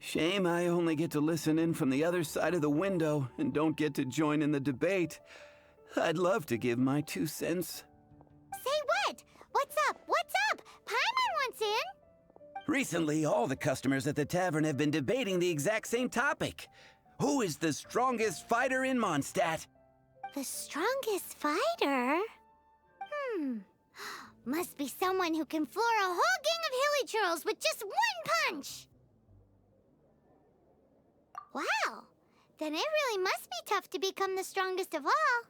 Shame I only get to listen in from the other side of the window and don't get to join in the debate. I'd love to give my 2 cents. Say what? What's up? What's up? Pаймon wants in. Recently, all the customers at the tavern have been debating the exact same topic. Who is the strongest fighter in Mondstadt? The strongest fighter? Must be someone who can floor a whole gang of hilly churls with just one punch. Wow, then it really must be tough to become the strongest of all.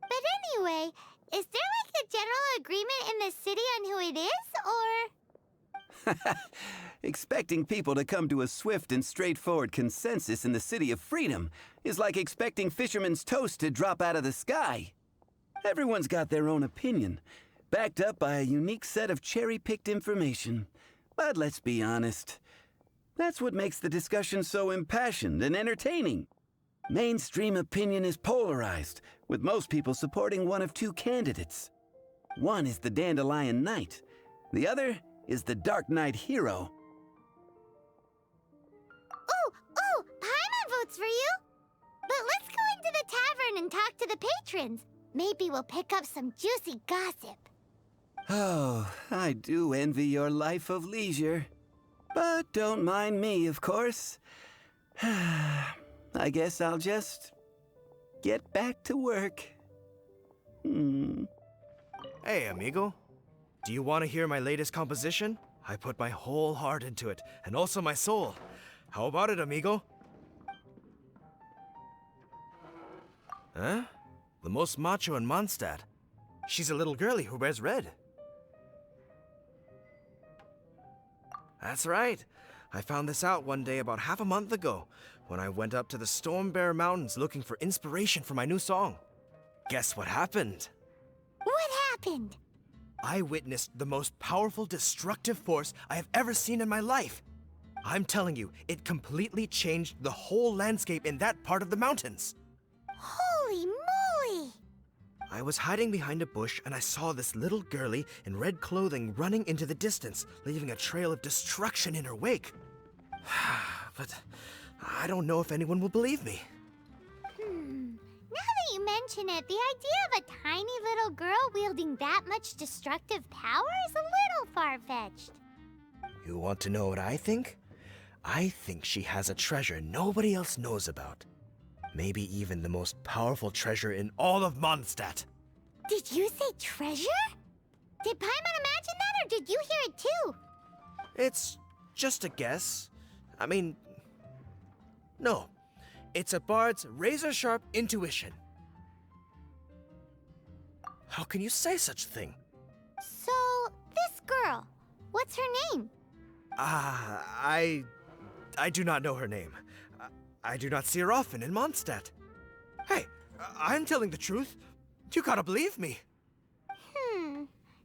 But anyway, is there like a general agreement in the city on who it is, or? Expecting people to come to a swift and straightforward consensus in the City of Freedom is like expecting fisherman's toast to drop out of the sky. Everyone's got their own opinion, backed up by a unique set of cherry-picked information. But let's be honest, that's what makes the discussion so impassioned and entertaining. Mainstream opinion is polarized, with most people supporting one of 2 candidates. One is the Dandelion Knight, the other is the Dark Knight Hero. Ooh, Pаймon votes for you. But let's go into the tavern and talk to the patrons. Maybe we'll pick up some juicy gossip. Oh, I do envy your life of leisure. But don't mind me, of course. I guess I'll just get back to work. Hey, amigo. Do you want to hear my latest composition? I put my whole heart into it, and also my soul. How about it, amigo? Huh? The most macho in Mondstadt. She's a little girlie who wears red. That's right. I found this out one day about half a month ago, when I went up to the Storm Bear Mountains looking for inspiration for my new song. Guess what happened? What happened? I witnessed the most powerful destructive force I have ever seen in my life. I'm telling you, it completely changed the whole landscape in that part of the mountains. Holy moly! I was hiding behind a bush and I saw this little girlie in red clothing running into the distance, leaving a trail of destruction in her wake. But I don't know if anyone will believe me. Now that you mention it, the idea of a tiny little girl wielding that much destructive power is a little far-fetched. You want to know what I think? I think she has a treasure nobody else knows about. Maybe even the most powerful treasure in all of Mondstadt. Did you say treasure? Did Pаймon imagine that, or did you hear it too? It's just a guess. I mean, no. It's a bard's razor-sharp intuition. How can you say such a thing? So, this girl, what's her name? I do not know her name. I do not see her often in Mondstadt. Hey, I'm telling the truth. You gotta believe me.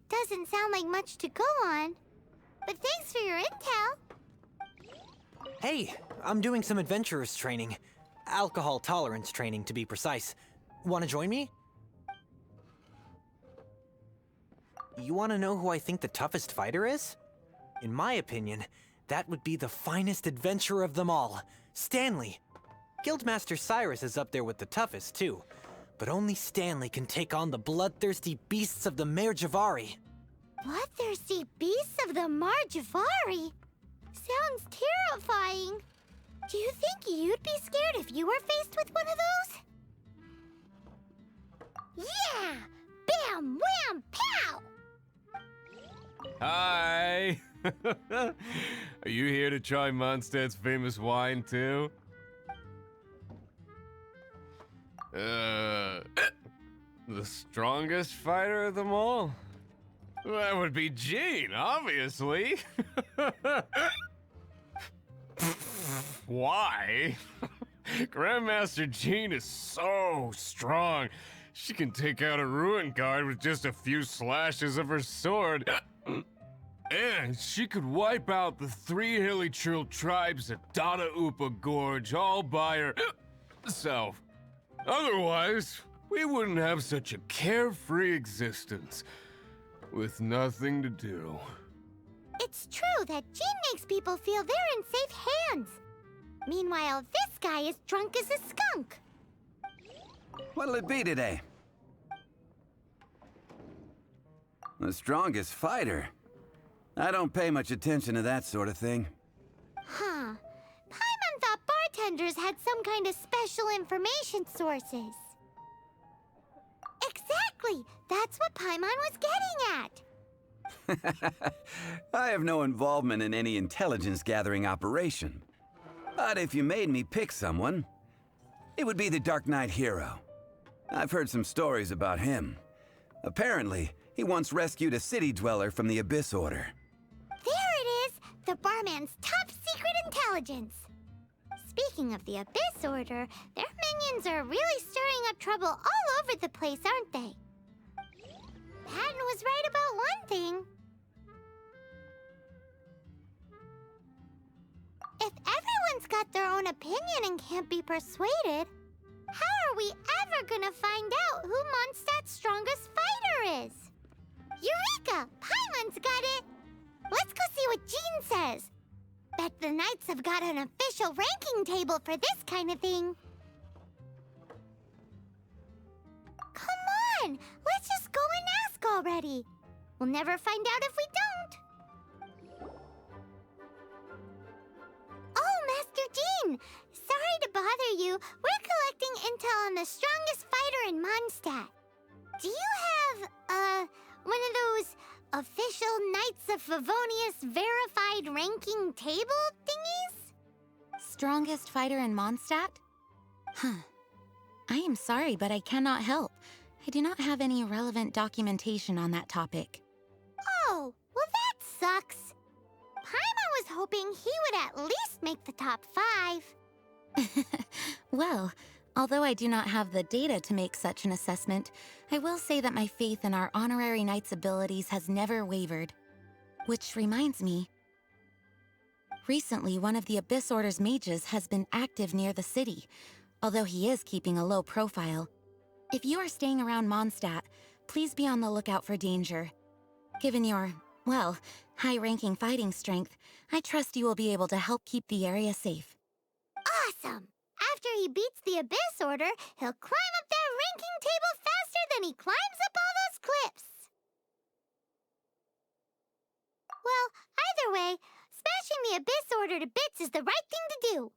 Doesn't sound like much to go on. But thanks for your intel. Hey, I'm doing some adventurers training. Alcohol tolerance training, to be precise. Want to join me? You want to know who I think the toughest fighter is? In my opinion, that would be the finest adventurer of them all, Stanley. Guildmaster Cyrus is up there with the toughest, too. But only Stanley can take on the bloodthirsty beasts of the Mare Javari. Bloodthirsty beasts of the Mare Javari? Sounds terrifying. Do you think you'd be scared if you were faced with one of those? Yeah! Bam! Wham! Pow! Hi! Are you here to try Mondstadt's famous wine, too? The strongest fighter of them all? That would be Jin, obviously. Why? Grandmaster Jin is so strong. She can take out a ruin guard with just a few slashes of her sword. And she could wipe out the 3 hilly churl tribes at Dada Upa Gorge all by herself. Otherwise, we wouldn't have such a carefree existence with nothing to do. It's true that Jin makes people feel they're in safe hands. Meanwhile, this guy is drunk as a skunk. What'll it be today? The strongest fighter? I don't pay much attention to that sort of thing. Huh. Paimon thought bartenders had some kind of special information sources. Exactly! That's what Paimon was getting at. I have no involvement in any intelligence-gathering operation. But if you made me pick someone, it would be the Dark Knight hero. I've heard some stories about him. Apparently, he once rescued a city dweller from the Abyss Order. There it is! The barman's top secret intelligence. Speaking of the Abyss Order, their minions are really stirring up trouble all over the place, aren't they? Patton was right about one thing. If everyone's got their own opinion and can't be persuaded, how are we ever gonna find out who Mondstadt's strongest fighter is? Eureka! Paimon's got it! Let's go see what Jean says. Bet the Knights have got an official ranking table for this kind of thing. Come on! Let's just go and ask already. We'll never find out if we don't. Oh, Master Jean! Sorry to bother you. We're collecting intel on the strongest fighter in Mondstadt. Do you have, one of those official Knights of Favonius verified ranking table thingies? Strongest fighter in Mondstadt? Huh. I am sorry, but I cannot help. I do not have any relevant documentation on that topic. Oh, well that sucks. Paimon was hoping he would at least make the top 5. Well, although I do not have the data to make such an assessment, I will say that my faith in our honorary knight's abilities has never wavered. Which reminds me, recently one of the Abyss Order's mages has been active near the city, although he is keeping a low profile. If you are staying around Mondstadt, please be on the lookout for danger. Given your, well, high-ranking fighting strength, I trust you will be able to help keep the area safe. Awesome! After he beats the Abyss Order, he'll climb up that ranking table faster than he climbs up all those cliffs. Well, either way, smashing the Abyss Order to bits is the right thing to do.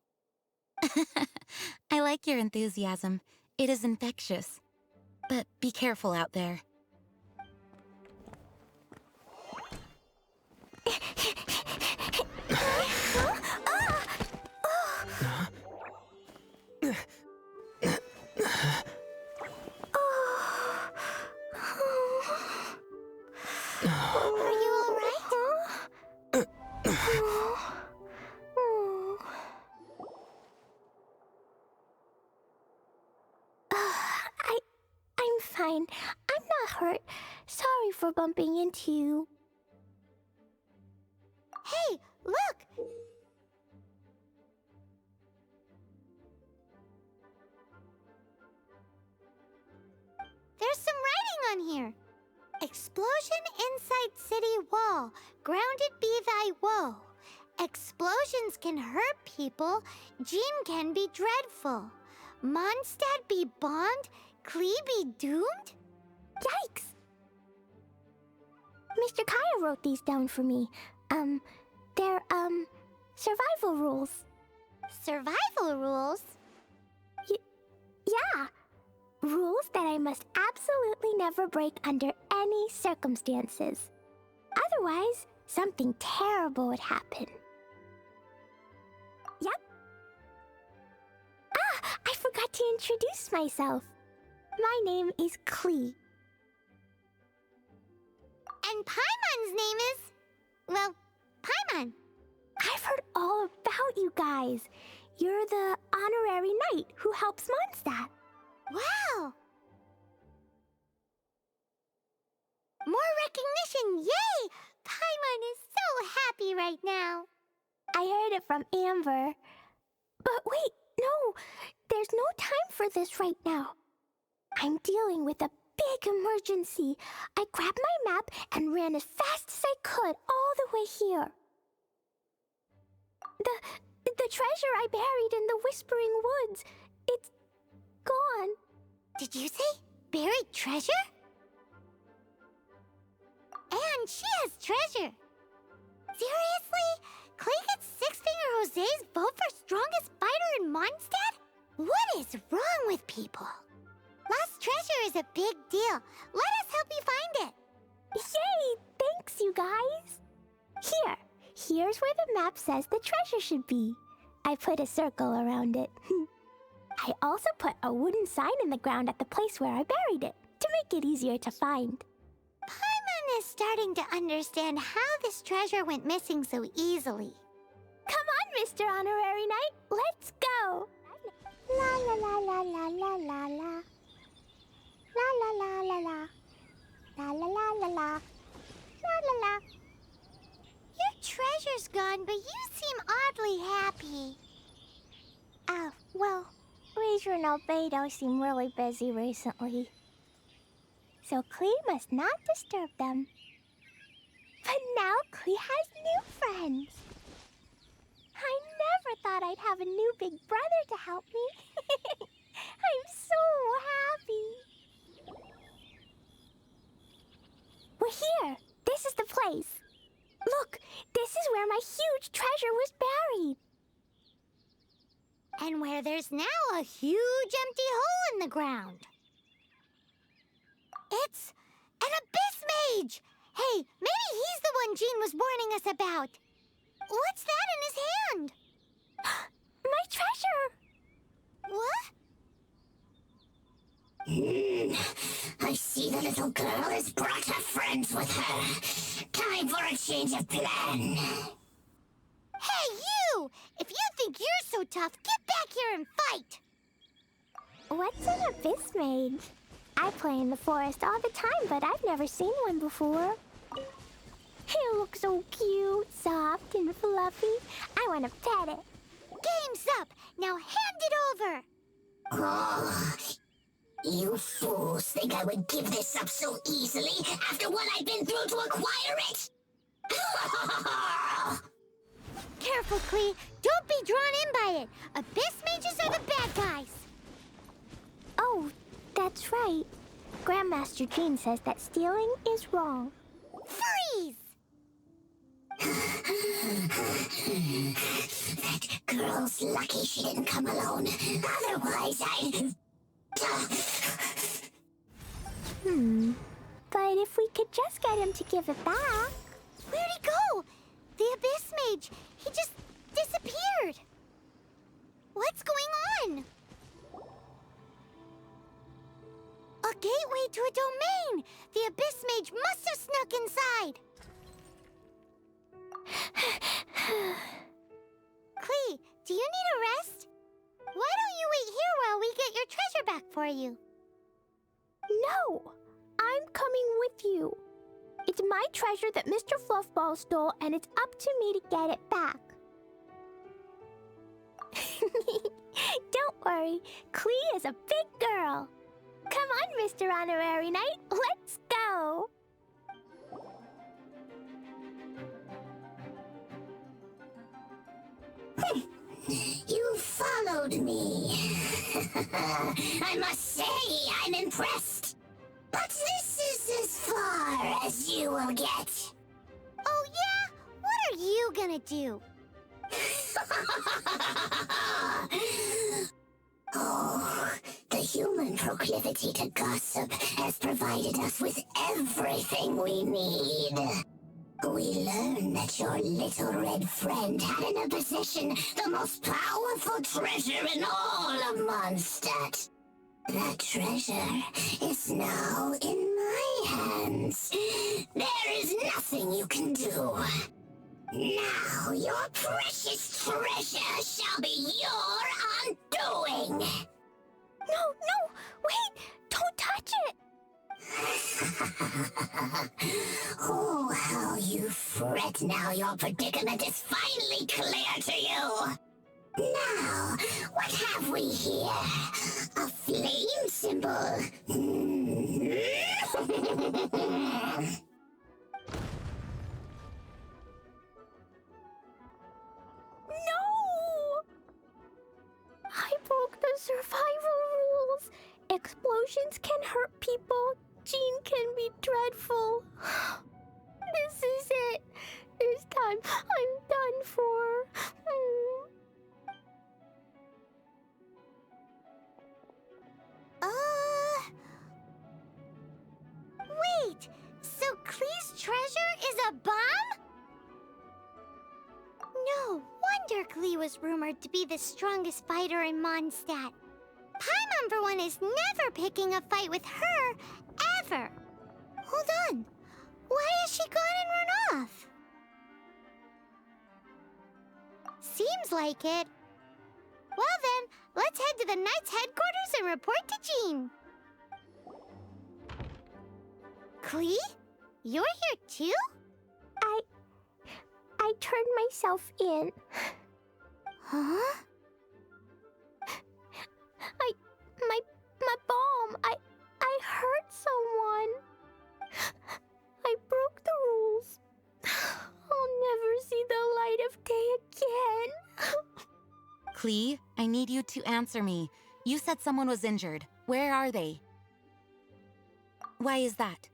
I like your enthusiasm. It is infectious. But be careful out there. Are you all right? I'm fine. I'm not hurt. Sorry for bumping into you. Hey, look! There's some writing on here. Explosion inside city wall. Grounded be thy woe. Explosions can hurt people. Jean can be dreadful. Mondstadt be bombed. Klee be doomed? Yikes! Mr. Kaya wrote these down for me. They're, survival rules. Survival rules? Yeah. Rules that I must absolutely never break under any circumstances. Otherwise, something terrible would happen. Yep. Ah, I forgot to introduce myself. My name is Klee. And Paimon's name is... well, Paimon. I've heard all about you guys. You're the honorary knight who helps Mondstadt. Wow! More recognition, yay! Paimon is so happy right now. I heard it from Amber. But wait, no, there's no time for this right now. I'm dealing with a big emergency. I grabbed my map and ran as fast as I could all the way here. The treasure I buried in the Whispering Woods. It's gone. Did you say buried treasure? And she has treasure. Seriously? Clay gets Six-Finger Jose's vote for strongest fighter in Mondstadt? What is wrong with people? Lost treasure is a big deal. Let us help you find it. Yay! Thanks, you guys. Here's where the map says the treasure should be. I put a circle around it. I also put a wooden sign in the ground at the place where I buried it, to make it easier to find. Pаймon is starting to understand how this treasure went missing so easily. Come on, Mr. Honorary Knight, let's go! La la la la la la la la. La la la la la. La la la la la. La la la. Your treasure's gone, but you seem oddly happy. Well, Razor and Albedo seem really busy recently. So Klee must not disturb them. But now Klee has new friends. I never thought I'd have a new big brother to help me. I'm so happy. We're here. This is the place. Look, this is where my huge treasure was buried. And where there's now a huge empty hole in the ground. It's an abyss mage! Hey, maybe he's the one Jean was warning us about. What's that in his hand? My treasure! What? I see the little girl has brought her friends with her. Time for a change of plan. Hey, you! If you think you're so tough, get back here and fight! What's an abyss mage? I play in the forest all the time, but I've never seen one before. He looks so cute, soft and fluffy. I want to pet it. Game's up! Now hand it over! Oh, you fools think I would give this up so easily after what I've been through to acquire it? Careful, Klee. Don't be drawn in by it. Abyss mages are the bad guys. Oh, that's right. Grandmaster Jean says that stealing is wrong. Freeze! That girl's lucky she didn't come alone. Otherwise, I'd... But if we could just get him to give it back... Where'd he go? The Abyss Mage. He just disappeared. What's going on? A gateway to a domain. The Abyss Mage must have snuck inside. Klee, do you need a rest? Why don't you wait here while we get your treasure back for you? No! I'm coming with you. It's my treasure that Mr. Fluffball stole, and it's up to me to get it back. Don't worry, Klee is a big girl. Come on, Mr. Honorary Knight, let's go! You followed me. I must say, I'm impressed. But this is as far as you will get. Oh, yeah? What are you gonna do? Oh, the human proclivity to gossip has provided us with everything we need. We learned that your little red friend had in her possession the most powerful treasure in all of Mondstadt. That treasure is now in my hands. There is nothing you can do. Now your precious treasure shall be your undoing. No, wait! Don't touch it! Oh, how you fret now your predicament is finally clear to you. Now, what have we here? A flame symbol. No! potions can hurt people. Jean can be dreadful. This is it. This time, I'm done for. Wait, so Klee's treasure is a bomb? No wonder Klee was rumored to be the strongest fighter in Mondstadt. Paimon, for one, is never picking a fight with her, ever. Hold on. Why has she gone and run off? Seems like it. Well then, let's head to the Knights' headquarters and report to Jean. Klee? You're here too? I turned myself in. Huh? My bomb. I hurt someone. I broke the rules. I'll never see the light of day again. Klee, I need you to answer me. You said someone was injured. Where are they? Why is that?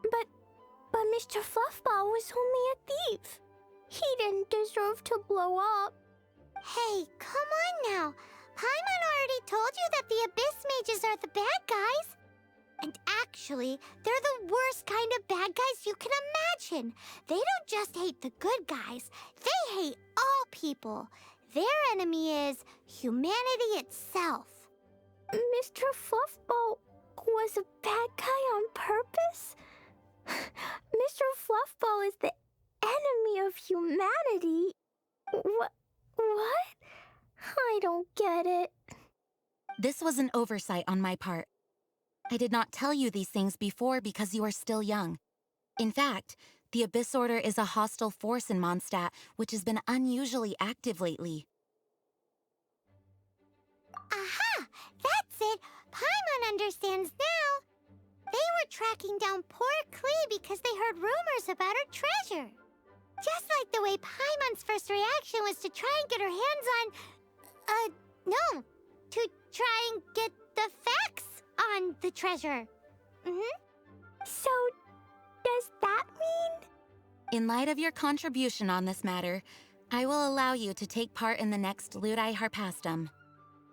But Mr. Fluffball was only a thief. He didn't deserve to blow up. Hey, come on now. Paimon already told you that the Abyss Mages are the bad guys. And actually, they're the worst kind of bad guys you can imagine. They don't just hate the good guys. They hate all people. Their enemy is humanity itself. Mr. Fluffball was a bad guy on purpose? Mr. Fluffball is the enemy of humanity. What? I don't get it. This was an oversight on my part. I did not tell you these things before because you are still young. In fact, the Abyss Order is a hostile force in Mondstadt, which has been unusually active lately. Aha! That's it! Paimon understands now. They were tracking down poor Klee because they heard rumors about her treasure. Just like the way Paimon's first reaction was to try and get her hands on... no. To try and get the facts on the treasure. So, does that mean... In light of your contribution on this matter, I will allow you to take part in the next Ludi Harpastum.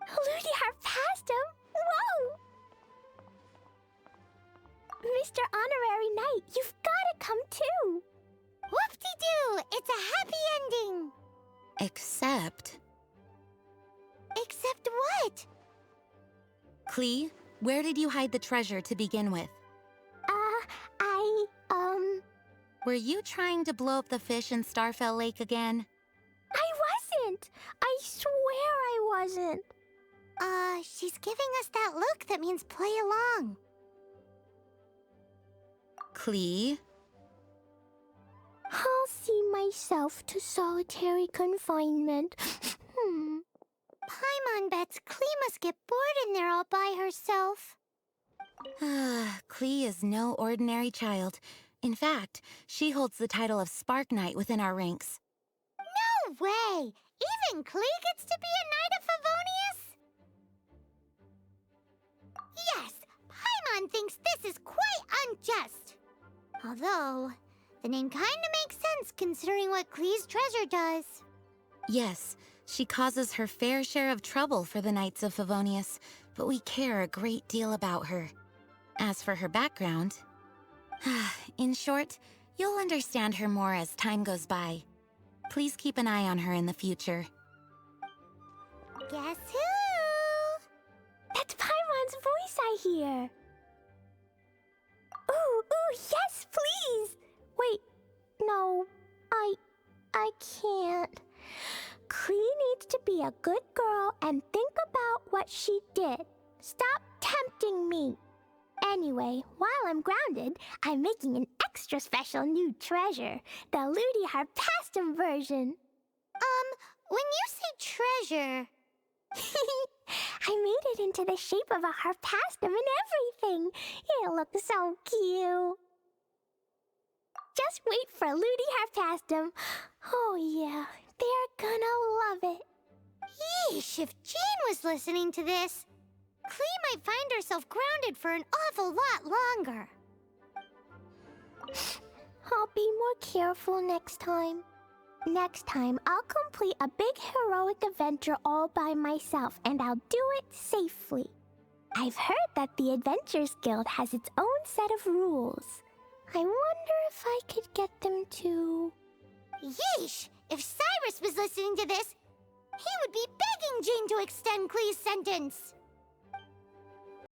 Ludi Harpastum? Whoa! Mr. Honorary Knight, you've got to come too. Whoop-de-doo! It's a happy ending! Except... Except what? Klee, where did you hide the treasure to begin with? I Were you trying to blow up the fish in Starfell Lake again? I wasn't! I swear I wasn't! She's giving us that look that means play along. Klee? I'll see myself to solitary confinement. Paimon bets Klee must get bored in there all by herself. Klee is no ordinary child. In fact, she holds the title of Spark Knight within our ranks. No way! Even Klee gets to be a Knight of Favonius? Yes, Paimon thinks this is quite unjust. Although, the name kinda makes sense considering what Klee's treasure does. Yes, she causes her fair share of trouble for the Knights of Favonius, but we care a great deal about her. As for her background... in short, you'll understand her more as time goes by. Please keep an eye on her in the future. Guess who? That's Paimon's voice I hear. Ooh, yes, please! Wait, no, I can't. Klee needs to be a good girl and think about what she did. Stop tempting me. Anyway, while I'm grounded, I'm making an extra special new treasure, the Ludi Harpastum version. When you say treasure... I made it into the shape of a harpastum and everything. It'll look so cute. Just wait for Ludi Harpastum. Oh yeah, they're gonna love it. Yeesh, if Jean was listening to this... Klee might find herself grounded for an awful lot longer. I'll be more careful next time. Next time, I'll complete a big heroic adventure all by myself, and I'll do it safely. I've heard that the Adventurers Guild has its own set of rules. I wonder if I could get them to... Yeesh! If Cyrus was listening to this, he would be begging Jane to extend Klee's sentence.